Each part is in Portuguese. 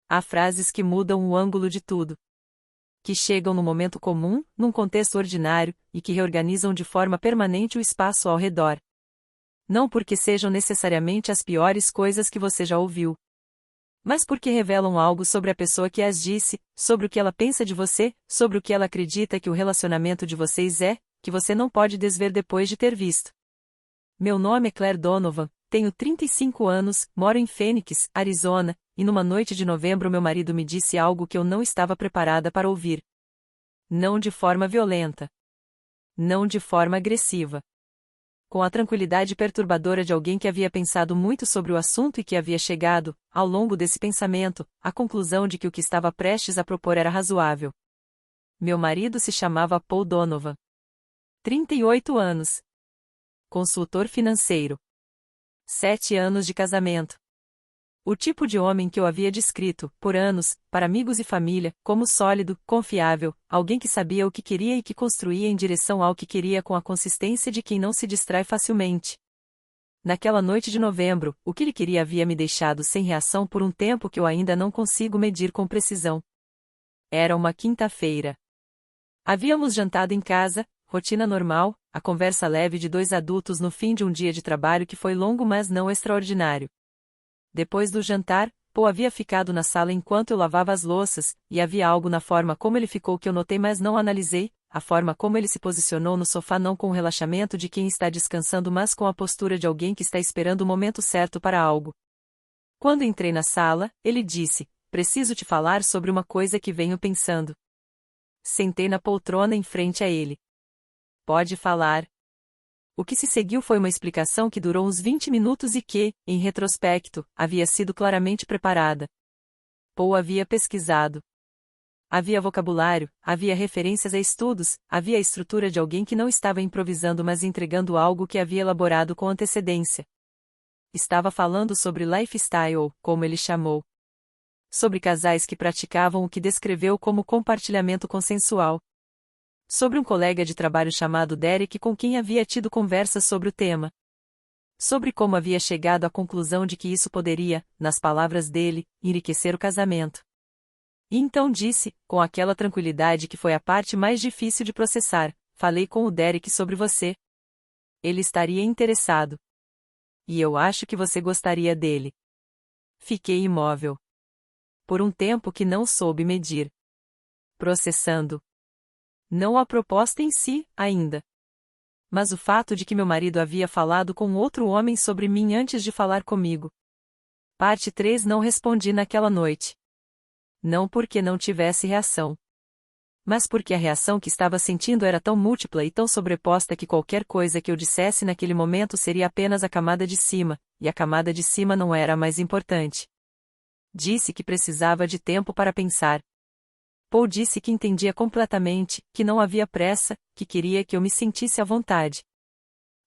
Há frases que mudam o ângulo de tudo. Que chegam no momento comum, num contexto ordinário, e que reorganizam de forma permanente o espaço ao redor. Não porque sejam necessariamente as piores coisas que você já ouviu, mas porque revelam algo sobre a pessoa que as disse, sobre o que ela pensa de você, sobre o que ela acredita que o relacionamento de vocês é, que você não pode desver depois de ter visto. Meu nome é Claire Donovan, tenho 35 anos, moro em Phoenix, Arizona, e numa noite de novembro meu marido me disse algo que eu não estava preparada para ouvir. Não de forma violenta. Não de forma agressiva. Com a tranquilidade perturbadora de alguém que havia pensado muito sobre o assunto e que havia chegado, ao longo desse pensamento, à conclusão de que o que estava prestes a propor era razoável. Meu marido se chamava Paul Donovan. 38 anos. Consultor financeiro. 7 anos de casamento. O tipo de homem que eu havia descrito, por anos, para amigos e família, como sólido, confiável, alguém que sabia o que queria e que construía em direção ao que queria com a consistência de quem não se distrai facilmente. Naquela noite de novembro, o que ele queria havia me deixado sem reação por um tempo que eu ainda não consigo medir com precisão. Era uma quinta-feira. Havíamos jantado em casa, rotina normal, a conversa leve de dois adultos no fim de um dia de trabalho que foi longo mas não extraordinário. Depois do jantar, Paul havia ficado na sala enquanto eu lavava as louças, e havia algo na forma como ele ficou que eu notei mas não analisei, a forma como ele se posicionou no sofá não com o relaxamento de quem está descansando mas com a postura de alguém que está esperando o momento certo para algo. Quando entrei na sala, ele disse, preciso te falar sobre uma coisa que venho pensando. Sentei na poltrona em frente a ele. Pode falar. O que se seguiu foi uma explicação que durou uns 20 minutos e que, em retrospecto, havia sido claramente preparada. Paul havia pesquisado. Havia vocabulário, havia referências a estudos, havia a estrutura de alguém que não estava improvisando mas entregando algo que havia elaborado com antecedência. Estava falando sobre lifestyle, como ele chamou. Sobre casais que praticavam o que descreveu como compartilhamento consensual. Sobre um colega de trabalho chamado Derek com quem havia tido conversas sobre o tema. Sobre como havia chegado à conclusão de que isso poderia, nas palavras dele, enriquecer o casamento. E então disse, com aquela tranquilidade que foi a parte mais difícil de processar, falei com o Derek sobre você. Ele estaria interessado. E eu acho que você gostaria dele. Fiquei imóvel. Por um tempo que não soube medir. Processando. Não a proposta em si, ainda. Mas o fato de que meu marido havia falado com outro homem sobre mim antes de falar comigo. Parte 3 Não respondi naquela noite. Não porque não tivesse reação. Mas porque a reação que estava sentindo era tão múltipla e tão sobreposta que qualquer coisa que eu dissesse naquele momento seria apenas a camada de cima, e a camada de cima não era a mais importante. Disse que precisava de tempo para pensar. Paul disse que entendia completamente, que não havia pressa, que queria que eu me sentisse à vontade.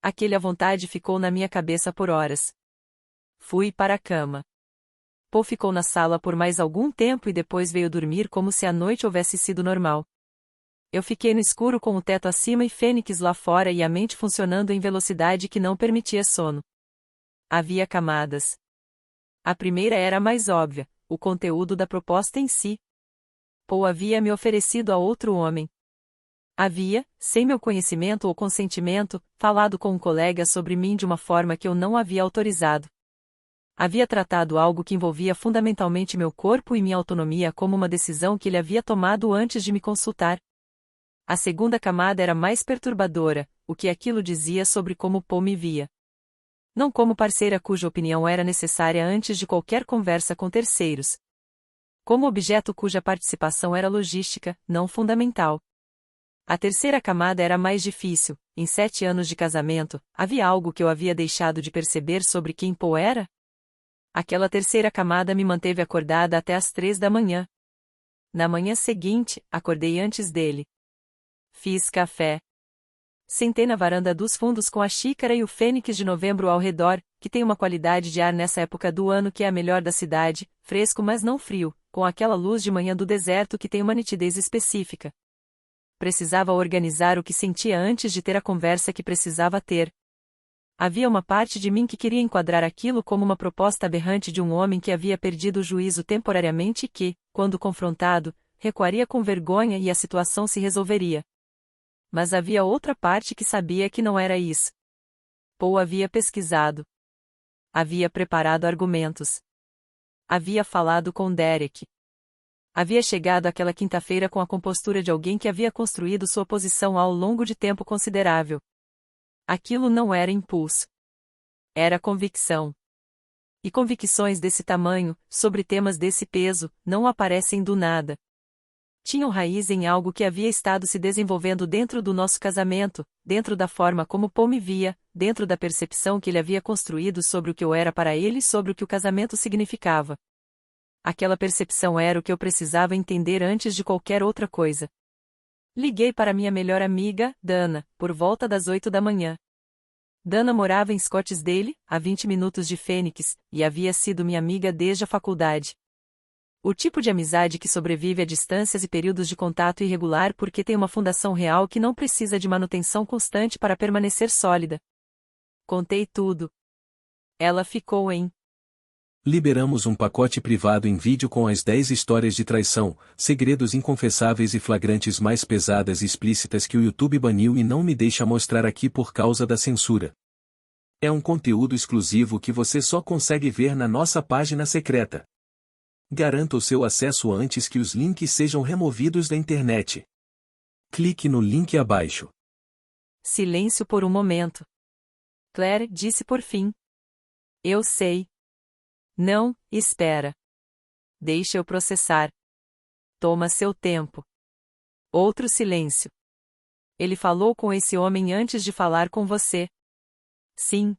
Aquele à vontade ficou na minha cabeça por horas. Fui para a cama. Paul ficou na sala por mais algum tempo e depois veio dormir como se a noite houvesse sido normal. Eu fiquei no escuro com o teto acima e Fênix lá fora e a mente funcionando em velocidade que não permitia sono. Havia camadas. A primeira era a mais óbvia, o conteúdo da proposta em si. Paul havia me oferecido a outro homem. Havia, sem meu conhecimento ou consentimento, falado com um colega sobre mim de uma forma que eu não havia autorizado. Havia tratado algo que envolvia fundamentalmente meu corpo e minha autonomia como uma decisão que ele havia tomado antes de me consultar. A segunda camada era mais perturbadora, o que aquilo dizia sobre como Paul me via. Não como parceira cuja opinião era necessária antes de qualquer conversa com terceiros. Como objeto cuja participação era logística, não fundamental. A terceira camada era mais difícil. Em 7 anos de casamento, havia algo que eu havia deixado de perceber sobre quem Paul era? Aquela terceira camada me manteve acordada até às 3 da manhã. Na manhã seguinte, acordei antes dele. Fiz café. Sentei na varanda dos fundos com a xícara e o Fênix de novembro ao redor, que tem uma qualidade de ar nessa época do ano que é a melhor da cidade, fresco mas não frio, com aquela luz de manhã do deserto que tem uma nitidez específica. Precisava organizar o que sentia antes de ter a conversa que precisava ter. Havia uma parte de mim que queria enquadrar aquilo como uma proposta aberrante de um homem que havia perdido o juízo temporariamente e que, quando confrontado, recuaria com vergonha e a situação se resolveria. Mas havia outra parte que sabia que não era isso. Paul havia pesquisado. Havia preparado argumentos. Havia falado com Derek. Havia chegado aquela quinta-feira com a compostura de alguém que havia construído sua posição ao longo de tempo considerável. Aquilo não era impulso. Era convicção. E convicções desse tamanho, sobre temas desse peso, não aparecem do nada. Tinham raiz em algo que havia estado se desenvolvendo dentro do nosso casamento, dentro da forma como Paul me via, dentro da percepção que ele havia construído sobre o que eu era para ele e sobre o que o casamento significava. Aquela percepção era o que eu precisava entender antes de qualquer outra coisa. Liguei para minha melhor amiga, Dana, por volta das 8 da manhã. Dana morava em Scottsdale, a 20 minutos de Phoenix, e havia sido minha amiga desde a faculdade. O tipo de amizade que sobrevive a distâncias e períodos de contato irregular porque tem uma fundação real que não precisa de manutenção constante para permanecer sólida. Contei tudo. Ela ficou em. Liberamos um pacote privado em vídeo com as 10 histórias de traição, segredos inconfessáveis e flagrantes mais pesadas e explícitas que o YouTube baniu e não me deixa mostrar aqui por causa da censura. É um conteúdo exclusivo que você só consegue ver na nossa página secreta. Garanta o seu acesso antes que os links sejam removidos da internet. Clique no link abaixo. Silêncio por um momento. Claire disse por fim. Eu sei. Não, espera. Deixa eu processar. Toma seu tempo. Outro silêncio. Ele falou com esse homem antes de falar com você. Sim.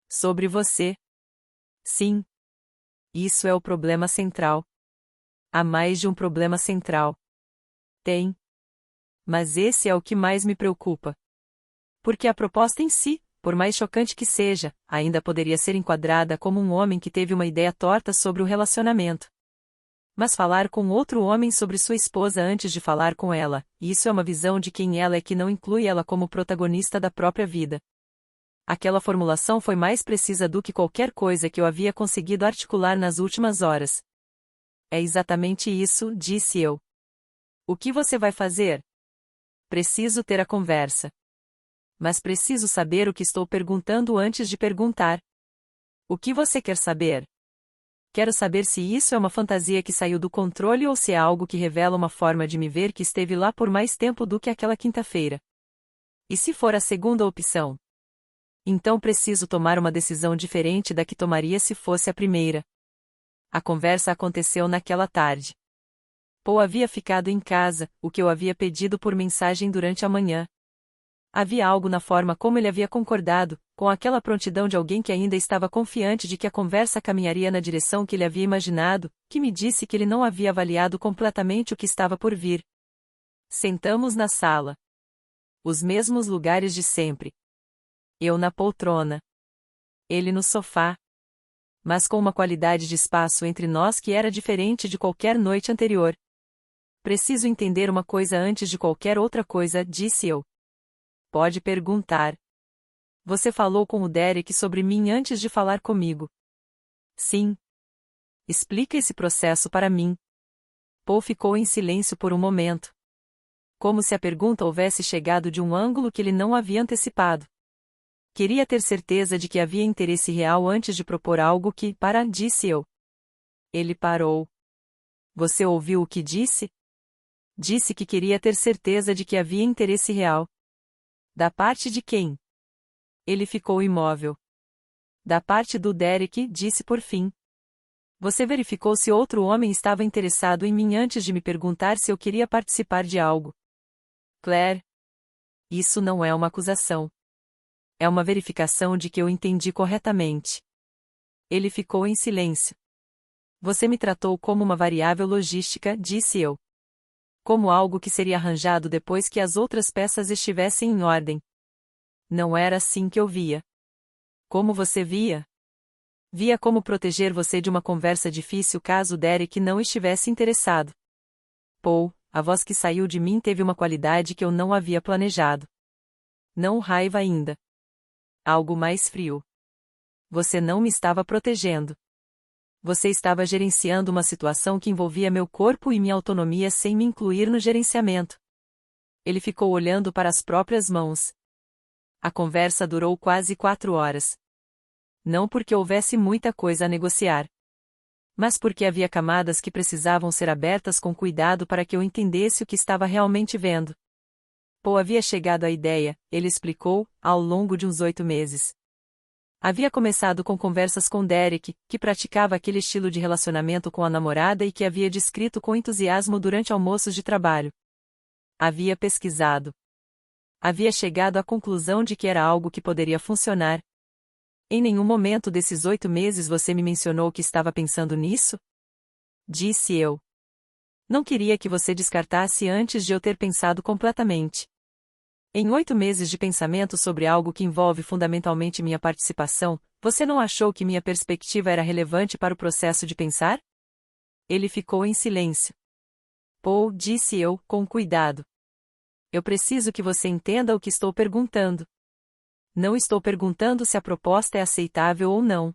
Sobre você. Sim. Isso é o problema central. Há mais de um problema central. Tem. Mas esse é o que mais me preocupa. Porque a proposta em si, por mais chocante que seja, ainda poderia ser enquadrada como um homem que teve uma ideia torta sobre o relacionamento. Mas falar com outro homem sobre sua esposa antes de falar com ela, isso é uma visão de quem ela é que não inclui ela como protagonista da própria vida. Aquela formulação foi mais precisa do que qualquer coisa que eu havia conseguido articular nas últimas horas. É exatamente isso, disse eu. O que você vai fazer? Preciso ter a conversa. Mas preciso saber o que estou perguntando antes de perguntar. O que você quer saber? Quero saber se isso é uma fantasia que saiu do controle ou se é algo que revela uma forma de me ver que esteve lá por mais tempo do que aquela quinta-feira. E se for a segunda opção? Então preciso tomar uma decisão diferente da que tomaria se fosse a primeira. A conversa aconteceu naquela tarde. Paul havia ficado em casa, o que eu havia pedido por mensagem durante a manhã. Havia algo na forma como ele havia concordado, com aquela prontidão de alguém que ainda estava confiante de que a conversa caminharia na direção que ele havia imaginado, que me disse que ele não havia avaliado completamente o que estava por vir. Sentamos na sala. Os mesmos lugares de sempre. Eu na poltrona. Ele no sofá. Mas com uma qualidade de espaço entre nós que era diferente de qualquer noite anterior. Preciso entender uma coisa antes de qualquer outra coisa, disse eu. Pode perguntar. Você falou com o Derek sobre mim antes de falar comigo. Sim. Explica esse processo para mim. Paul ficou em silêncio por um momento. Como se a pergunta houvesse chegado de um ângulo que ele não havia antecipado. Queria ter certeza de que havia interesse real antes de propor algo que, disse eu. Ele parou. Você ouviu o que disse? Disse que queria ter certeza de que havia interesse real. Da parte de quem? Ele ficou imóvel. Da parte do Derek, disse por fim. Você verificou se outro homem estava interessado em mim antes de me perguntar se eu queria participar de algo. Claire. Isso não é uma acusação. É uma verificação de que eu entendi corretamente. Ele ficou em silêncio. Você me tratou como uma variável logística, disse eu. Como algo que seria arranjado depois que as outras peças estivessem em ordem. Não era assim que eu via. Como você via? Via como proteger você de uma conversa difícil caso Derek não estivesse interessado. Paul, a voz que saiu de mim teve uma qualidade que eu não havia planejado. Não raiva ainda. Algo mais frio. Você não me estava protegendo. Você estava gerenciando uma situação que envolvia meu corpo e minha autonomia sem me incluir no gerenciamento. Ele ficou olhando para as próprias mãos. A conversa durou quase 4 horas. Não porque houvesse muita coisa a negociar, mas porque havia camadas que precisavam ser abertas com cuidado para que eu entendesse o que estava realmente vendo. Paul havia chegado à ideia, ele explicou, ao longo de uns 8 meses. Havia começado com conversas com Derek, que praticava aquele estilo de relacionamento com a namorada e que havia descrito com entusiasmo durante almoços de trabalho. Havia pesquisado. Havia chegado à conclusão de que era algo que poderia funcionar. Em nenhum momento desses 8 meses você me mencionou que estava pensando nisso? Disse eu. Não queria que você descartasse antes de eu ter pensado completamente. Em 8 meses de pensamento sobre algo que envolve fundamentalmente minha participação, você não achou que minha perspectiva era relevante para o processo de pensar? Ele ficou em silêncio. Paul, disse eu, com cuidado. Eu preciso que você entenda o que estou perguntando. Não estou perguntando se a proposta é aceitável ou não.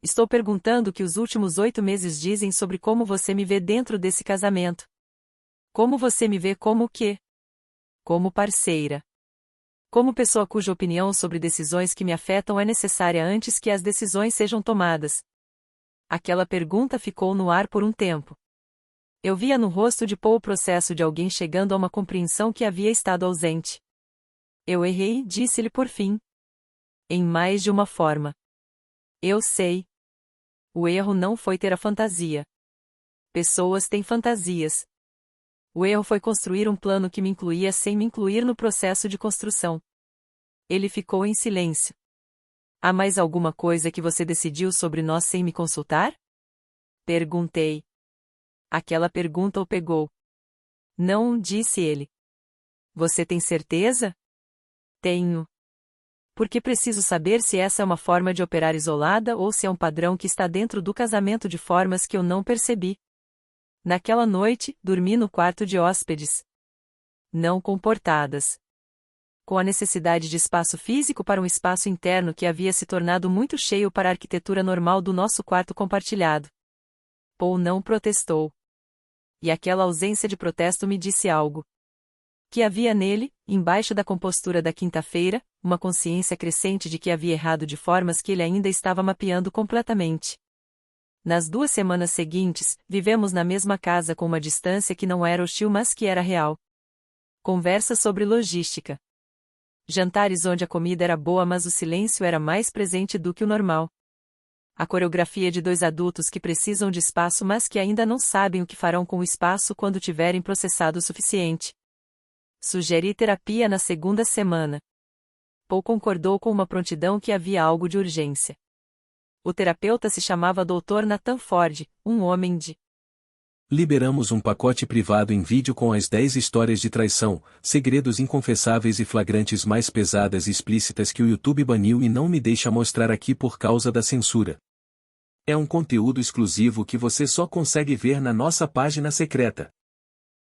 Estou perguntando o que os últimos 8 meses dizem sobre como você me vê dentro desse casamento. Como você me vê como o quê? Como parceira. Como pessoa cuja opinião sobre decisões que me afetam é necessária antes que as decisões sejam tomadas. Aquela pergunta ficou no ar por um tempo. Eu via no rosto de Paul o processo de alguém chegando a uma compreensão que havia estado ausente. Eu errei, disse-lhe por fim. Em mais de uma forma. Eu sei. O erro não foi ter a fantasia. Pessoas têm fantasias. O erro foi construir um plano que me incluía sem me incluir no processo de construção. Ele ficou em silêncio. Há mais alguma coisa que você decidiu sobre nós sem me consultar? Perguntei. Aquela pergunta o pegou. Não, disse ele. Você tem certeza? Tenho. Porque preciso saber se essa é uma forma de operar isolada ou se é um padrão que está dentro do casamento de formas que eu não percebi. Naquela noite, dormi no quarto de hóspedes. Não comportadas. Com a necessidade de espaço físico para um espaço interno que havia se tornado muito cheio para a arquitetura normal do nosso quarto compartilhado. Paul não protestou. E aquela ausência de protesto me disse algo. Que havia nele, embaixo da compostura da quinta-feira, uma consciência crescente de que havia errado de formas que ele ainda estava mapeando completamente. Nas 2 semanas seguintes, vivemos na mesma casa com uma distância que não era hostil mas que era real. Conversa sobre logística. Jantares onde a comida era boa mas o silêncio era mais presente do que o normal. A coreografia de 2 adultos que precisam de espaço mas que ainda não sabem o que farão com o espaço quando tiverem processado o suficiente. Sugeri terapia na 2ª semana. Paul concordou com uma prontidão que havia algo de urgência. O terapeuta se chamava Dr. Nathan Ford, um homem de... Liberamos um pacote privado em vídeo com as 10 histórias de traição, segredos inconfessáveis e flagrantes mais pesadas e explícitas que o YouTube baniu e não me deixa mostrar aqui por causa da censura. É um conteúdo exclusivo que você só consegue ver na nossa página secreta.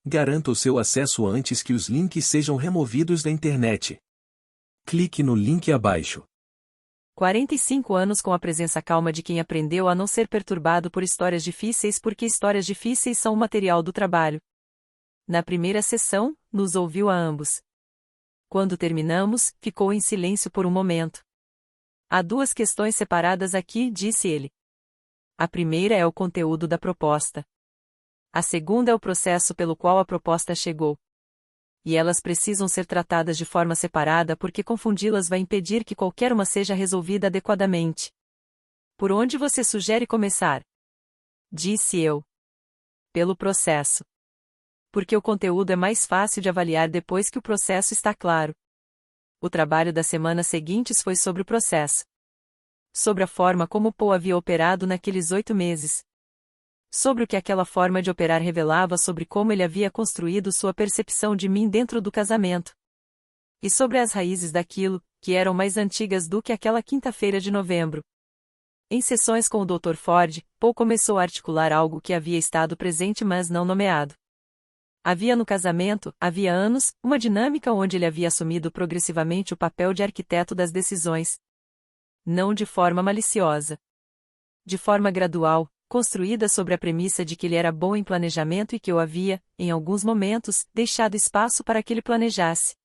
Garanta o seu acesso antes que os links sejam removidos da internet. Clique no link abaixo. 45 anos com a presença calma de quem aprendeu a não ser perturbado por histórias difíceis porque histórias difíceis são o material do trabalho. Na primeira sessão, nos ouviu a ambos. Quando terminamos, ficou em silêncio por um momento. Há 2 questões separadas aqui, disse ele. A primeira é o conteúdo da proposta. A segunda é o processo pelo qual a proposta chegou. E elas precisam ser tratadas de forma separada porque confundi-las vai impedir que qualquer uma seja resolvida adequadamente. Por onde você sugere começar? Disse eu. Pelo processo. Porque o conteúdo é mais fácil de avaliar depois que o processo está claro. O trabalho das semanas seguintes foi sobre o processo. Sobre a forma como Paul havia operado naqueles 8 meses. Sobre o que aquela forma de operar revelava sobre como ele havia construído sua percepção de mim dentro do casamento. E sobre as raízes daquilo, que eram mais antigas do que aquela quinta-feira de novembro. Em sessões com o Dr. Ford, Paul começou a articular algo que havia estado presente mas não nomeado. Havia no casamento, havia anos, uma dinâmica onde ele havia assumido progressivamente o papel de arquiteto das decisões. Não de forma maliciosa. De forma gradual, construída sobre a premissa de que ele era bom em planejamento e que eu havia, em alguns momentos, deixado espaço para que ele planejasse.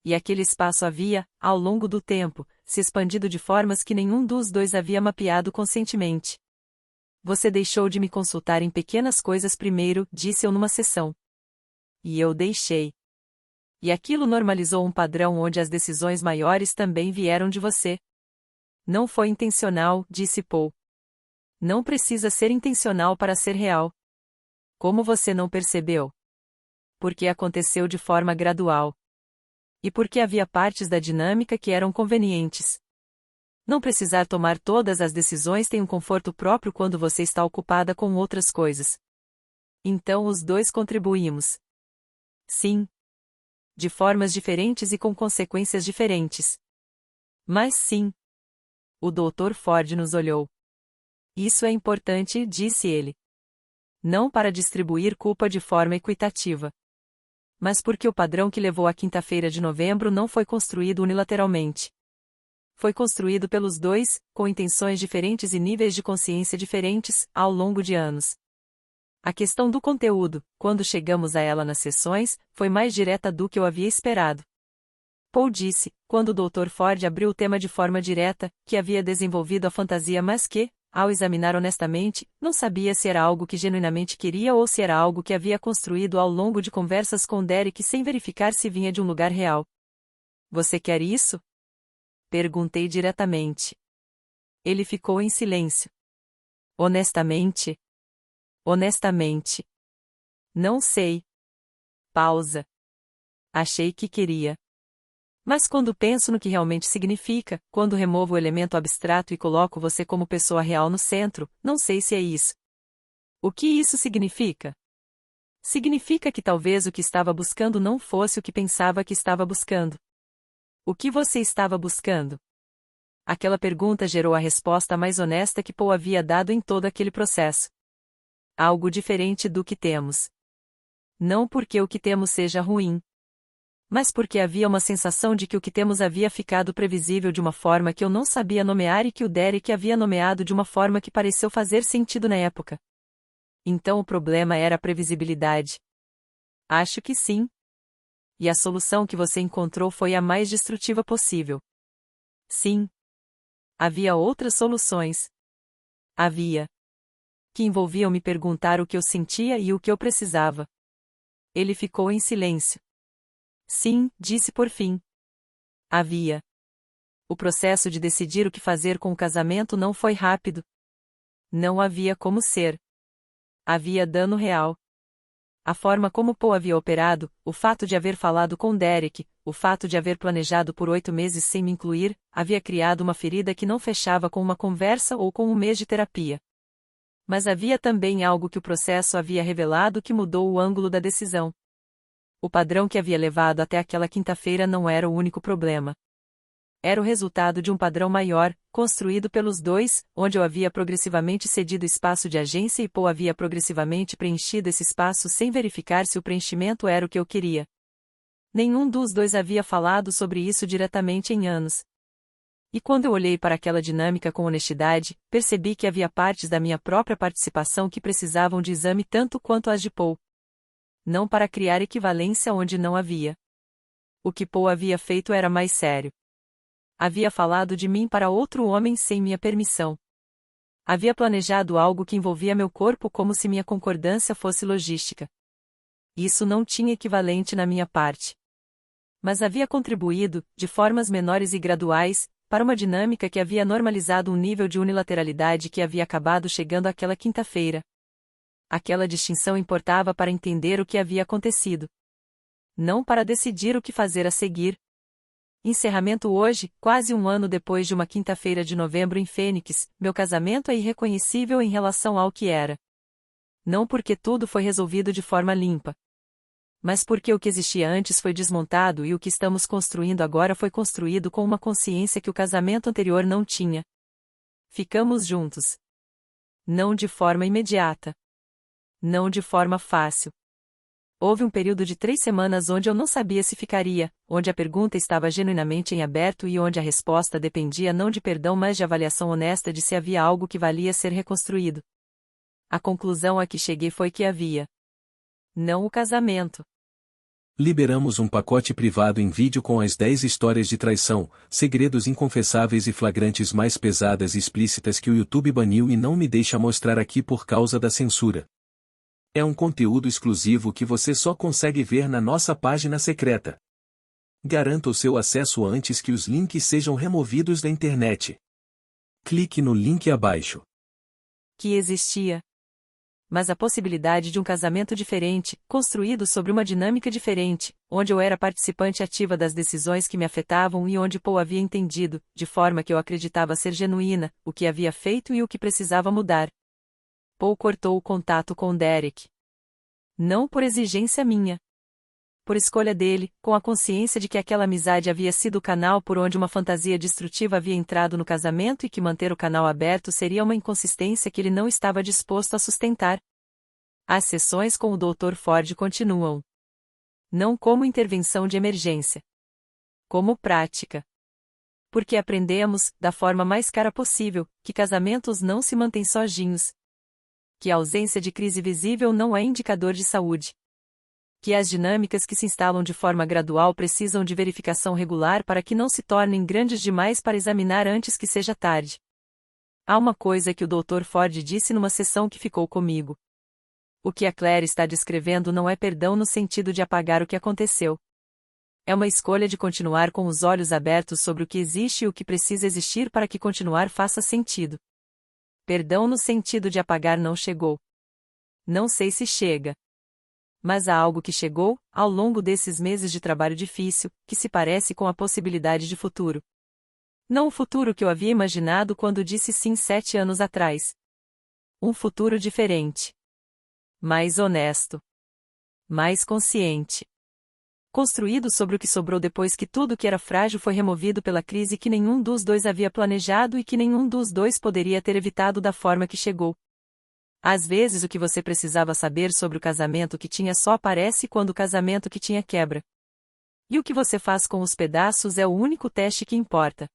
E aquele espaço havia, ao longo do tempo, se expandido de formas que nenhum dos dois havia mapeado conscientemente. Você deixou de me consultar em pequenas coisas primeiro, disse eu numa sessão. E eu deixei. E aquilo normalizou um padrão onde as decisões maiores também vieram de você. Não foi intencional, disse Paul. Não precisa ser intencional para ser real. Como você não percebeu? Porque aconteceu de forma gradual. E porque havia partes da dinâmica que eram convenientes. Não precisar tomar todas as decisões tem um conforto próprio quando você está ocupada com outras coisas. Então os dois contribuímos. Sim. De formas diferentes e com consequências diferentes. Mas sim. O Dr. Ford nos olhou. Isso é importante, disse ele. Não para distribuir culpa de forma equitativa. Mas porque o padrão que levou à quinta-feira de novembro não foi construído unilateralmente. Foi construído pelos dois, com intenções diferentes e níveis de consciência diferentes, ao longo de anos. A questão do conteúdo, quando chegamos a ela nas sessões, foi mais direta do que eu havia esperado. Paul disse, quando o Dr. Ford abriu o tema de forma direta, que havia desenvolvido a fantasia mas que, ao examinar honestamente, não sabia se era algo que genuinamente queria ou se era algo que havia construído ao longo de conversas com Derek sem verificar se vinha de um lugar real. Você quer isso? Perguntei diretamente. Ele ficou em silêncio. Honestamente? Honestamente. Não sei. Pausa. Achei que queria. Mas quando penso no que realmente significa, quando removo o elemento abstrato e coloco você como pessoa real no centro, não sei se é isso. O que isso significa? Significa que talvez o que estava buscando não fosse o que pensava que estava buscando. O que você estava buscando? Aquela pergunta gerou a resposta mais honesta que Paul havia dado em todo aquele processo. Algo diferente do que temos. Não porque o que temos seja ruim. Mas porque havia uma sensação de que o que temos havia ficado previsível de uma forma que eu não sabia nomear e que o Derek havia nomeado de uma forma que pareceu fazer sentido na época. Então o problema era a previsibilidade. Acho que sim. E a solução que você encontrou foi a mais destrutiva possível. Sim. Havia outras soluções. Havia. Que envolviam me perguntar o que eu sentia e o que eu precisava. Ele ficou em silêncio. Sim, disse por fim. Havia. O processo de decidir o que fazer com o casamento não foi rápido. Não havia como ser. Havia dano real. A forma como Paul havia operado, o fato de haver falado com Derek, o fato de haver planejado por 8 meses sem me incluir, havia criado uma ferida que não fechava com uma conversa ou com um mês de terapia. Mas havia também algo que o processo havia revelado que mudou o ângulo da decisão. O padrão que havia levado até aquela quinta-feira não era o único problema. Era o resultado de um padrão maior, construído pelos dois, onde eu havia progressivamente cedido espaço de agência e Paul havia progressivamente preenchido esse espaço sem verificar se o preenchimento era o que eu queria. Nenhum dos dois havia falado sobre isso diretamente em anos. E quando eu olhei para aquela dinâmica com honestidade, percebi que havia partes da minha própria participação que precisavam de exame tanto quanto as de Paul. Não para criar equivalência onde não havia. O que Paul havia feito era mais sério. Havia falado de mim para outro homem sem minha permissão. Havia planejado algo que envolvia meu corpo como se minha concordância fosse logística. Isso não tinha equivalente na minha parte. Mas havia contribuído, de formas menores e graduais, para uma dinâmica que havia normalizado um nível de unilateralidade que havia acabado chegando àquela quinta-feira. Aquela distinção importava para entender o que havia acontecido. Não para decidir o que fazer a seguir. Encerramento hoje, quase um ano depois de uma quinta-feira de novembro em Fênix, meu casamento é irreconhecível em relação ao que era. Não porque tudo foi resolvido de forma limpa. Mas porque o que existia antes foi desmontado e o que estamos construindo agora foi construído com uma consciência que o casamento anterior não tinha. Ficamos juntos. Não de forma imediata. Não de forma fácil. Houve um período de 3 semanas onde eu não sabia se ficaria, onde a pergunta estava genuinamente em aberto e onde a resposta dependia não de perdão mas de avaliação honesta de se havia algo que valia ser reconstruído. A conclusão a que cheguei foi que havia. Não o casamento. Liberamos um pacote privado em vídeo com as 10 histórias de traição, segredos inconfessáveis e flagrantes mais pesadas e explícitas que o YouTube baniu e não me deixa mostrar aqui por causa da censura. É um conteúdo exclusivo que você só consegue ver na nossa página secreta. Garanta o seu acesso antes que os links sejam removidos da internet. Clique no link abaixo. Que existia. Mas a possibilidade de um casamento diferente, construído sobre uma dinâmica diferente, onde eu era participante ativa das decisões que me afetavam e onde Paul havia entendido, de forma que eu acreditava ser genuína, o que havia feito e o que precisava mudar. Paul cortou o contato com Derek. Não por exigência minha. Por escolha dele, com a consciência de que aquela amizade havia sido o canal por onde uma fantasia destrutiva havia entrado no casamento e que manter o canal aberto seria uma inconsistência que ele não estava disposto a sustentar. As sessões com o Dr. Ford continuam. Não como intervenção de emergência. Como prática. Porque aprendemos, da forma mais cara possível, que casamentos não se mantêm sozinhos. Que a ausência de crise visível não é indicador de saúde. Que as dinâmicas que se instalam de forma gradual precisam de verificação regular para que não se tornem grandes demais para examinar antes que seja tarde. Há uma coisa que o Dr. Ford disse numa sessão que ficou comigo. O que a Claire está descrevendo não é perdão no sentido de apagar o que aconteceu. É uma escolha de continuar com os olhos abertos sobre o que existe e o que precisa existir para que continuar faça sentido. Perdão no sentido de apagar não chegou. Não sei se chega. Mas há algo que chegou, ao longo desses meses de trabalho difícil, que se parece com a possibilidade de futuro. Não o futuro que eu havia imaginado quando disse sim 7 anos atrás. Um futuro diferente. Mais honesto. Mais consciente. Construído sobre o que sobrou depois que tudo que era frágil foi removido pela crise que nenhum dos dois havia planejado e que nenhum dos dois poderia ter evitado da forma que chegou. Às vezes o que você precisava saber sobre o casamento que tinha só aparece quando o casamento que tinha quebra. E o que você faz com os pedaços é o único teste que importa.